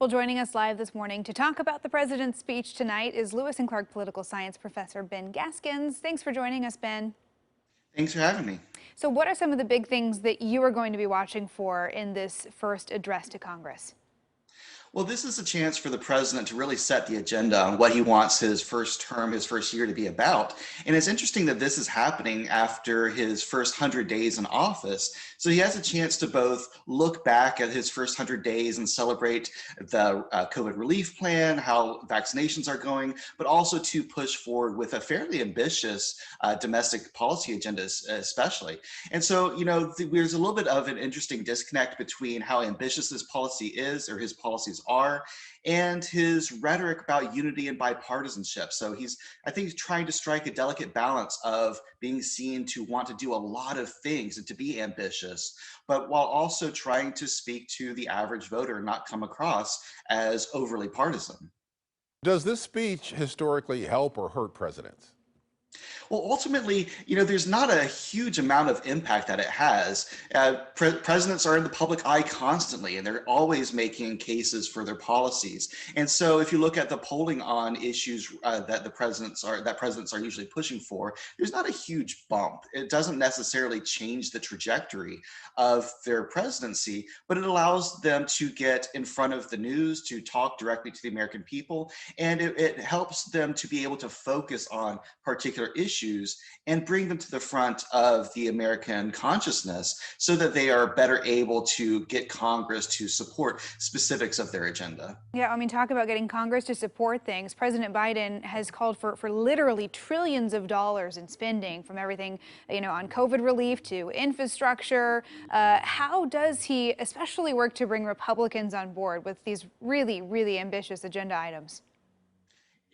Well, joining us live this morning to talk about the president's speech tonight is Lewis and Clark political science professor Ben Gaskins. Thanks for joining us, Ben. Thanks for having me. So what are some of the big things that you are going to be watching for in this first address to Congress? Well, this is a chance for the president to really set the agenda on what he wants his first term, his first year to be about. And it's interesting that this is happening after his first 100 days in office. So he has a chance to both look back at his first 100 days and celebrate the COVID relief plan, how vaccinations are going, but also to push forward with a fairly ambitious domestic policy agenda, especially. And so, there's a little bit of an interesting disconnect between how ambitious this policy is, or his policies are, and his rhetoric about unity and bipartisanship. So I think he's trying to strike a delicate balance of being seen to want to do a lot of things and to be ambitious, but while also trying to speak to the average voter and not come across as overly partisan. Does this speech historically help or hurt presidents? Well, ultimately, there's not a huge amount of impact that it has. Presidents are in the public eye constantly, and they're always making cases for their policies. And so, if you look at the polling on issues that presidents are usually pushing for, there's not a huge bump. It doesn't necessarily change the trajectory of their presidency, but it allows them to get in front of the news, to talk directly to the American people, and it helps them to be able to focus on particular issues and bring them to the front of the American consciousness so that they are better able to get Congress to support specifics of their agenda. Yeah, I mean, talk about getting Congress to support things. President Biden has called for literally trillions of dollars in spending, from everything, on COVID relief to infrastructure. How does he especially work to bring Republicans on board with these really, really ambitious agenda items?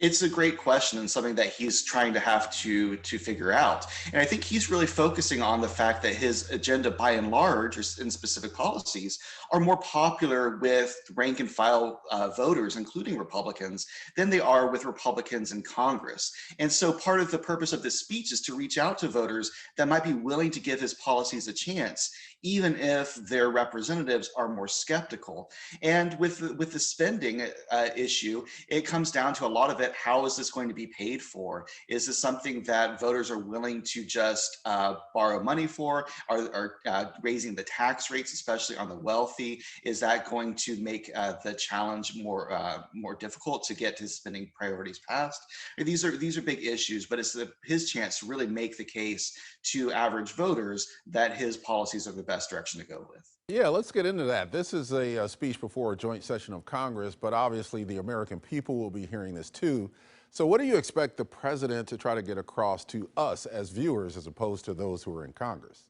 It's a great question and something that he's trying to have to figure out. And I think he's really focusing on the fact that his agenda, by and large, or in specific policies, are more popular with rank and file voters, including Republicans, than they are with Republicans in Congress. And so part of the purpose of this speech is to reach out to voters that might be willing to give his policies a chance, even if their representatives are more skeptical. And with the spending issue, it comes down to a lot of it. How is this going to be paid for? Is this something that voters are willing to just borrow money for? Are raising the tax rates, especially on the wealthy, is that going to make the challenge more difficult to get his spending priorities passed? These are big issues, but it's his chance to really make the case to average voters that his policies are the best direction to go with. Yeah, let's get into that. This is a speech before a joint session of Congress, but obviously the American people will be hearing this too. So what do you expect the president to try to get across to us as viewers as opposed to those who are in Congress?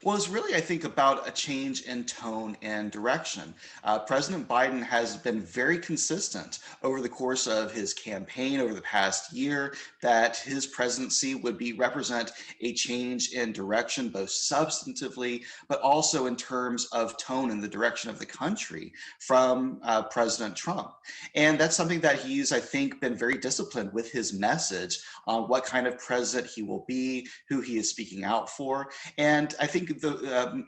Well, it's really, I think, about a change in tone and direction. President Biden has been very consistent over the course of his campaign over the past year that his presidency would represent a change in direction, both substantively, but also in terms of tone and the direction of the country from President Trump. And that's something that he's, I think, been very disciplined with his message on what kind of president he will be, who he is speaking out for. And I think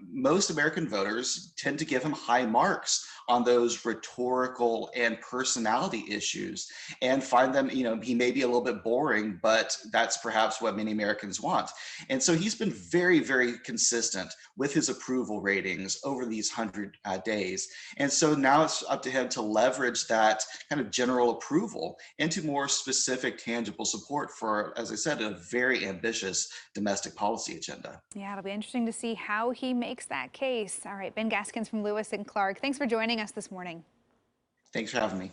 most American voters tend to give him high marks on those rhetorical and personality issues and find them, he may be a little bit boring, but that's perhaps what many Americans want. And so he's been very, very consistent with his approval ratings over these 100 days. And so now it's up to him to leverage that kind of general approval into more specific, tangible support for, as I said, a very ambitious domestic policy agenda. Yeah, it'll be interesting to see how he makes that case. All right, Ben Gaskins from Lewis and Clark, thanks for joining us this morning. Thanks for having me.